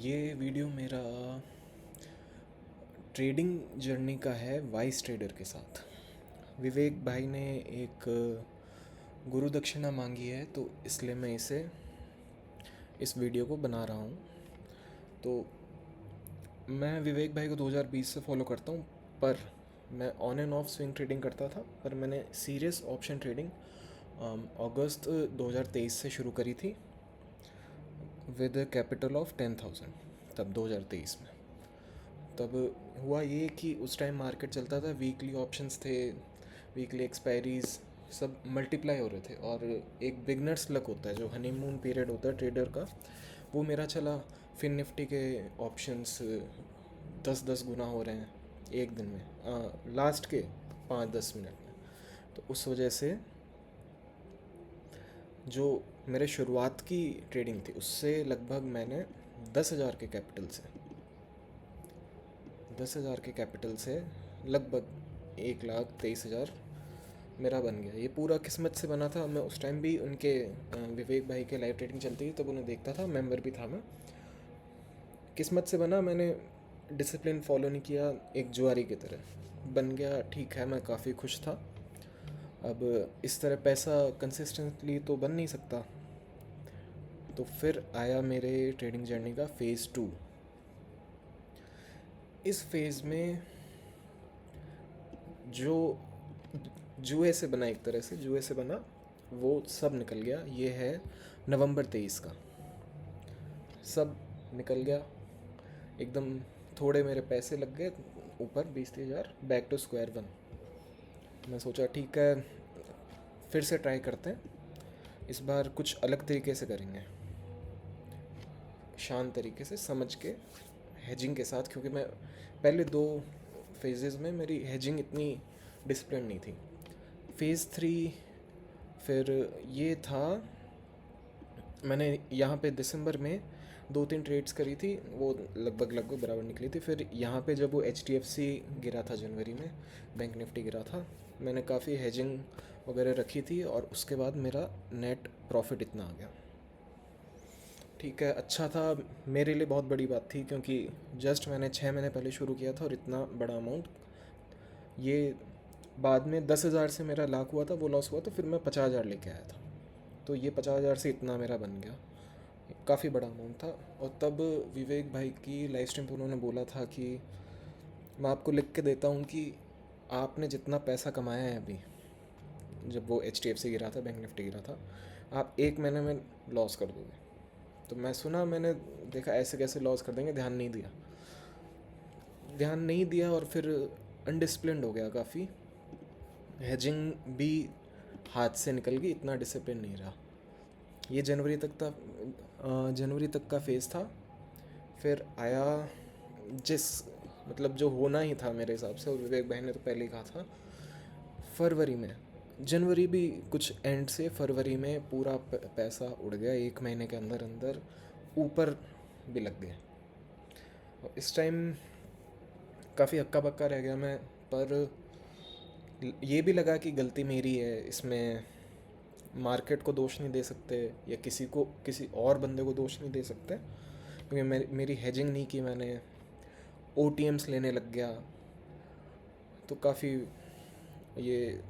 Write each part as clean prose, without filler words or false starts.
ये वीडियो मेरा trading journey का है वाइस ट्रेडर के साथ। विवेक भाई ने एक गुरु दक्षिणा मांगी है, तो इसलिए मैं इस वीडियो को बना रहा हूँ। तो मैं विवेक भाई को 2020 से फॉलो करता हूँ, पर मैं on end of swing trading करता था। पर मैंने सीरियस ऑप्शन ट्रेडिंग अगस्त 2023 से शुरू करी थी विद कैपिटल ऑफ 10,000, तब 2023 में। तब हुआ ये कि उस टाइम मार्केट चलता था, वीकली ऑप्शंस थे, वीकली एक्सपायरीज सब मल्टीप्लाई हो रहे थे। और एक बिगनर्स लक होता है, जो हनीमून पीरियड होता है ट्रेडर का, वो मेरा चला। फिन निफ्टी के ऑप्शंस 10-10 गुना हो रहे हैं एक दिन में, लास्ट के 5-10 मिनट में। तो उस वजह से जो मेरे शुरुआत की ट्रेडिंग थी, उससे लगभग मैंने 10,000 के कैपिटल से 10,000 के कैपिटल से लगभग 1,23,000 मेरा बन गया। ये पूरा किस्मत से बना था। मैं उस टाइम भी उनके विवेक भाई के लाइव ट्रेडिंग चलती थी, तब उन्हें देखता था, मेंबर भी था मैं। किस्मत से बना, मैंने डिसिप्लिन फॉलो नहीं किया, एक जुआरी की तरह बन गया। ठीक है, मैं काफ़ी खुश था। अब इस तरह पैसा कंसिस्टेंटली तो बन नहीं सकता। तो फिर आया मेरे ट्रेडिंग जर्नी का फ़ेज़ 2। इस फेज़ में जो जुए से बना, एक तरह से जुए से बना, वो सब निकल गया। ये है नवंबर 23 का, सब निकल गया एकदम। थोड़े मेरे पैसे लग गए ऊपर, 20-30 हज़ार, बैक टू स्क्वायर वन। मैं सोचा ठीक है, फिर से ट्राई करते हैं, इस बार कुछ अलग तरीके से करेंगे, शांत तरीके से समझ के, हेजिंग के साथ। क्योंकि मैं पहले 2 फेजेस में मेरी हेजिंग इतनी डिसिप्लिन नहीं थी। फ़ेज़ 3 फिर ये था, मैंने यहाँ पे दिसंबर में 2-3 ट्रेड्स करी थी, वो लगभग लगभग बराबर निकली थी। फिर यहाँ पे जब वो HDFC गिरा था जनवरी में, बैंक निफ्टी गिरा था, मैंने काफ़ी हेजिंग वगैरह रखी थी, और उसके बाद मेरा नेट प्रॉफिट इतना आ गया। ठीक है, अच्छा था, मेरे लिए बहुत बड़ी बात थी, क्योंकि जस्ट मैंने 6 महीने पहले शुरू किया था, और इतना बड़ा अमाउंट। ये बाद में 10,000 से मेरा लाख हुआ था, वो लॉस हुआ, तो फिर मैं 50,000 लेके आया था। तो ये 50,000 से इतना मेरा बन गया, काफ़ी बड़ा अमाउंट था। और तब विवेक भाई की लाइव स्ट्रीम पर उन्होंने बोला था कि मैं आपको लिख के देता हूँ कि आपने जितना पैसा कमाया है अभी, जब वो HDFC गिरा था, बैंक निफ्टी गिरा था, आप 1 महीने में लॉस कर दोगे। तो मैं सुना, मैंने देखा ऐसे कैसे लॉस कर देंगे, ध्यान नहीं दिया, और फिर अनडिसिप्लिन्ड हो गया काफ़ी। हेजिंग भी हाथ से निकल गई, इतना डिसिप्लिन नहीं रहा। ये जनवरी तक था, जनवरी तक का फेज़ था। फिर आया, जिस मतलब जो होना ही था मेरे हिसाब से, और विवेक भाई ने तो पहले ही कहा था, फरवरी में, जनवरी भी कुछ एंड से फरवरी में पूरा पैसा उड़ गया 1 महीने के अंदर अंदर, ऊपर भी लग गए। और इस टाइम काफ़ी हक्का बक्का रह गया मैं। पर ये भी लगा कि गलती मेरी है, इसमें मार्केट को दोष नहीं दे सकते, या किसी और बंदे को दोष नहीं दे सकते, क्योंकि मेरी हेजिंग नहीं की मैंने, OTMs लेने लग गया। तो काफ़ी ये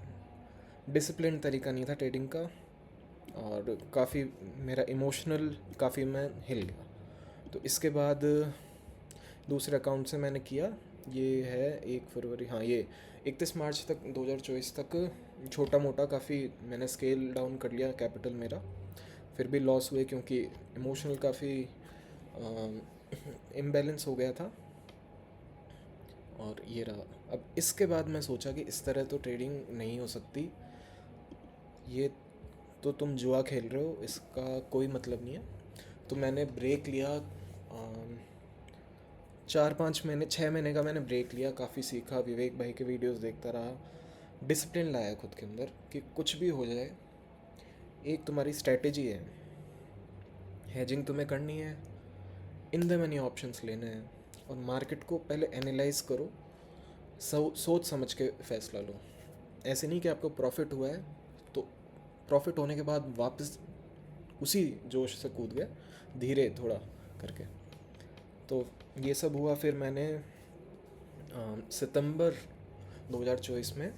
डिसिप्लिन तरीका नहीं था ट्रेडिंग का, और काफ़ी मेरा इमोशनल, काफ़ी मैं हिल गया। तो इसके बाद दूसरे अकाउंट से मैंने किया, ये है 1 फरवरी, हाँ, ये 31 मार्च तक, 2024 तक छोटा मोटा काफ़ी मैंने स्केल डाउन कर लिया कैपिटल मेरा। फिर भी लॉस हुए, क्योंकि इमोशनल काफ़ी इम्बैलेंस हो गया था। और ये रहा। अब इसके बाद मैं सोचा कि इस तरह तो ट्रेडिंग नहीं हो सकती, ये तो तुम जुआ खेल रहे हो, इसका कोई मतलब नहीं है। तो मैंने ब्रेक लिया, 4-5 महीने, 6 महीने का मैंने ब्रेक लिया, काफ़ी सीखा, विवेक भाई के वीडियोस देखता रहा, डिसिप्लिन लाया खुद के अंदर कि कुछ भी हो जाए, एक तुम्हारी स्ट्रैटेजी है, हेजिंग तुम्हें करनी है, इन द मनी ऑप्शंस लेने हैं, और मार्केट को पहले एनालाइज करो, सोच समझ के फ़ैसला लो। ऐसे नहीं कि आपको प्रॉफिट हुआ है तो प्रॉफिट होने के बाद वापस उसी जोश से कूद गए, धीरे थोड़ा करके। तो ये सब हुआ, फिर मैंने सितंबर 2024 में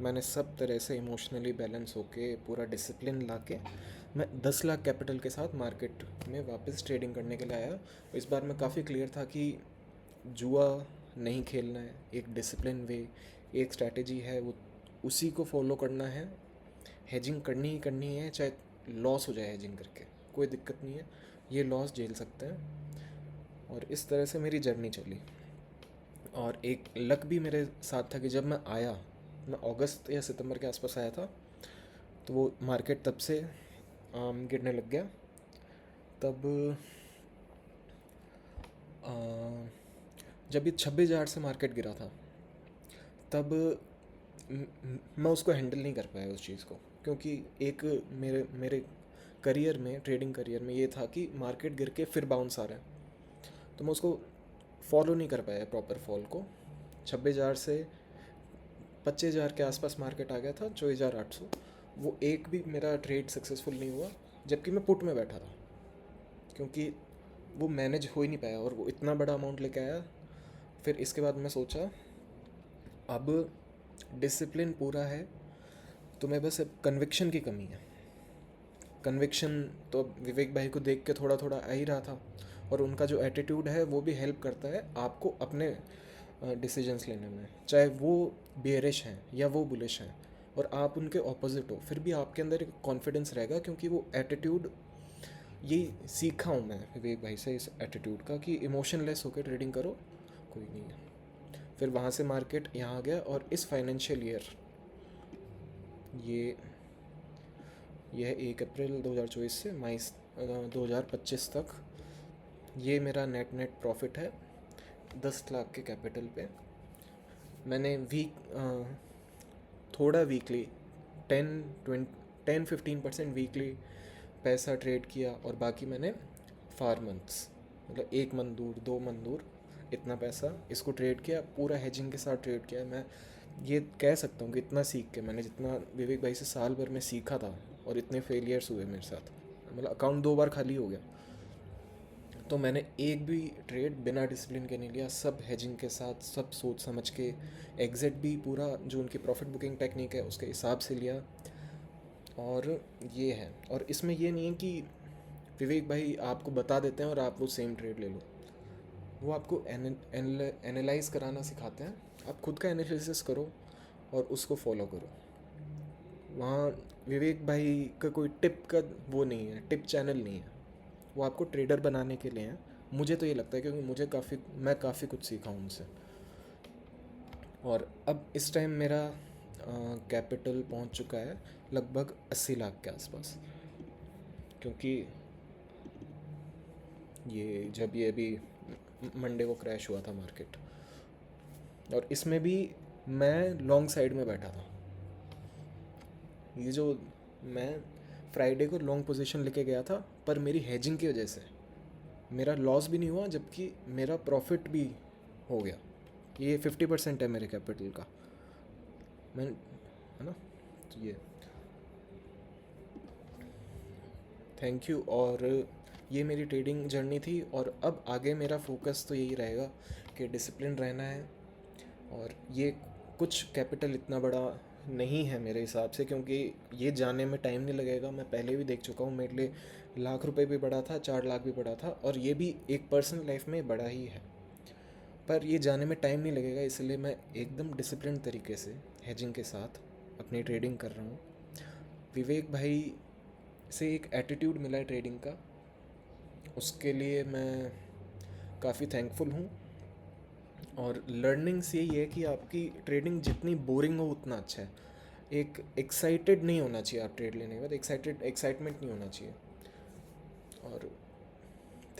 मैंने सब तरह से इमोशनली बैलेंस होके पूरा डिसिप्लिन लाके मैं 10 लाख कैपिटल के साथ मार्केट में वापस ट्रेडिंग करने के लिए आया। इस बार मैं काफ़ी क्लियर था कि जुआ नहीं खेलना है, एक डिसिप्लिन वे, एक स्ट्रैटेजी है, वो उसी को फॉलो करना है। हेजिंग करनी ही करनी है, चाहे लॉस हो जाए हेजिंग करके, कोई दिक्कत नहीं है, ये लॉस झेल सकते हैं। और इस तरह से मेरी जर्नी चली। और एक लक भी मेरे साथ था कि जब मैं आया, मैं अगस्त या सितंबर के आसपास आया था, तो वो मार्केट तब से गिरने लग गया। तब आ, जब ये 26,000 से मार्केट गिरा था, तब मैं उसको हैंडल नहीं कर पाया उस चीज़ को, क्योंकि एक मेरे मेरे करियर में, ट्रेडिंग करियर में ये था कि मार्केट गिर के फिर बाउंस आ रहा है, तो मैं उसको फॉलो नहीं कर पाया प्रॉपर फॉल को। 26,000 से 25,000 के आसपास मार्केट आ गया था, 24,800। वो एक भी मेरा ट्रेड सक्सेसफुल नहीं हुआ, जबकि मैं पुट में बैठा था, क्योंकि वो मैनेज हो ही नहीं पाया और वो इतना बड़ा अमाउंट लेके आया। फिर इसके बाद मैं सोचा अब डिसिप्लिन पूरा है, तो मैं बस अब कन्विक्शन की कमी है। कन्विक्शन तो अब विवेक भाई को देख के थोड़ा थोड़ा आ ही रहा था, और उनका जो एटीट्यूड है वो भी हेल्प करता है आपको अपने डिसीजंस लेने में, चाहे वो बेरिश हैं या वो बुलिश हैं, और आप उनके ऑपोजिट हो, फिर भी आपके अंदर एक कॉन्फिडेंस रहेगा, क्योंकि वो एटीट्यूड ये सीखा हूँ मैं विवेक भाई से, इस एटीट्यूड का, कि इमोशनलेस होकर ट्रेडिंग करो, कोई नहीं है। फिर वहाँ से मार्केट यहाँ आ गया, और इस फाइनेंशियल ईयर, ये यह 1 अप्रैल 2024 से मई 2025 तक, ये मेरा नेट प्रॉफिट है 10 लाख के कैपिटल पे। मैंने थोड़ा वीकली 10-15% वीकली पैसा ट्रेड किया, और बाकी मैंने फार मंथ्स, मतलब 1 मंथ दूर, 2 मंथ दूर, इतना पैसा इसको ट्रेड किया, पूरा हेजिंग के साथ ट्रेड किया। मैं ये कह सकता हूँ कि इतना सीख के, मैंने जितना विवेक भाई से साल भर में सीखा था, और इतने फेलियर्स हुए मेरे साथ, मतलब अकाउंट 2 बार खाली हो गया, तो मैंने एक भी ट्रेड बिना डिसिप्लिन के नहीं लिया, सब हेजिंग के साथ, सब सोच समझ के, एग्जिट भी पूरा जो उनकी प्रॉफिट बुकिंग टेक्निक है उसके हिसाब से लिया। और ये है, और इसमें ये नहीं है कि विवेक भाई आपको बता देते हैं और आप वो सेम ट्रेड ले लो, वो आपको एनालाइज कराना सिखाते हैं, आप खुद का एनालिसिस करो और उसको फॉलो करो। वहाँ विवेक भाई का कोई टिप का वो नहीं है, टिप चैनल नहीं है, वो आपको ट्रेडर बनाने के लिए हैं। मुझे तो ये लगता है, क्योंकि मैं काफ़ी कुछ सीखा हूँ उनसे। और अब इस टाइम मेरा कैपिटल पहुँच चुका है लगभग 80 लाख के आसपास, क्योंकि ये अभी मंडे को क्रैश हुआ था मार्केट, और इसमें भी मैं लॉन्ग साइड में बैठा था। ये जो मैं फ्राइडे को लॉन्ग पोजीशन लेके गया था, पर मेरी हेजिंग की वजह से मेरा लॉस भी नहीं हुआ, जबकि मेरा प्रॉफिट भी हो गया। ये 50% है मेरे कैपिटल का, मैं, है ना, तो ये थैंक यू। और ये मेरी ट्रेडिंग जर्नी थी, और अब आगे मेरा फोकस तो यही रहेगा कि डिसिप्लिन रहना है। और ये कुछ कैपिटल इतना बड़ा नहीं है मेरे हिसाब से, क्योंकि ये जाने में टाइम नहीं लगेगा, मैं पहले भी देख चुका हूँ, मेरे लिए लाख रुपए भी बड़ा था, 4 लाख भी बड़ा था, और ये भी एक पर्सनल लाइफ में बड़ा ही है, पर ये जाने में टाइम नहीं लगेगा, इसलिए मैं एकदम डिसिप्लिन तरीके से हेजिंग के साथ अपनी ट्रेडिंग कर रहा हूँ। विवेक भाई से एक एटीट्यूड मिला है ट्रेडिंग का, उसके लिए मैं काफ़ी थैंकफुल हूँ। और लर्निंग्स यही है कि आपकी ट्रेडिंग जितनी बोरिंग हो उतना अच्छा है। एक एक्साइटेड नहीं होना चाहिए आप ट्रेड लेने के बाद, एक्साइटमेंट नहीं होना चाहिए। और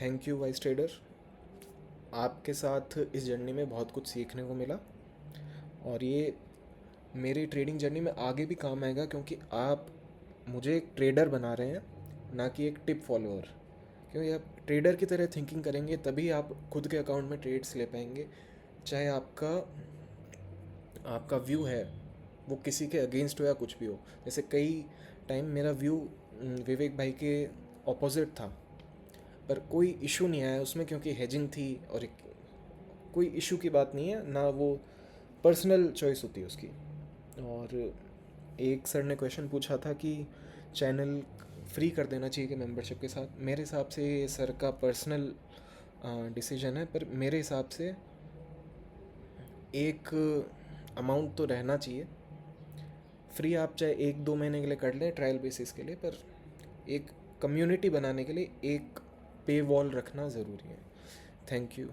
थैंक यू वाइस ट्रेडर, आपके साथ इस जर्नी में बहुत कुछ सीखने को मिला, और ये मेरी ट्रेडिंग जर्नी में आगे भी काम आएगा, क्योंकि आप मुझे एक ट्रेडर बना रहे हैं, ना कि एक टिप फॉलोअर। क्योंकि आप ट्रेडर की तरह थिंकिंग करेंगे तभी आप खुद के अकाउंट में ट्रेड्स ले पाएंगे, चाहे आपका आपका व्यू है वो किसी के अगेंस्ट हो या कुछ भी हो। जैसे कई टाइम मेरा व्यू विवेक भाई के ऑपोजिट था, पर कोई इशू नहीं आया उसमें क्योंकि हेजिंग थी और कोई इशू की बात नहीं है ना, वो पर्सनल चॉइस होती है उसकी। और एक सर ने क्वेश्चन पूछा था कि चैनल फ्री कर देना चाहिए कि मेंबरशिप के साथ। मेरे हिसाब से ये सर का पर्सनल डिसीजन है, पर मेरे हिसाब से एक अमाउंट तो रहना चाहिए। फ्री आप चाहे 1-2 महीने के लिए कर लें ट्रायल बेसिस के लिए, पर एक कम्युनिटी बनाने के लिए एक पे वॉल रखना ज़रूरी है। Thank you.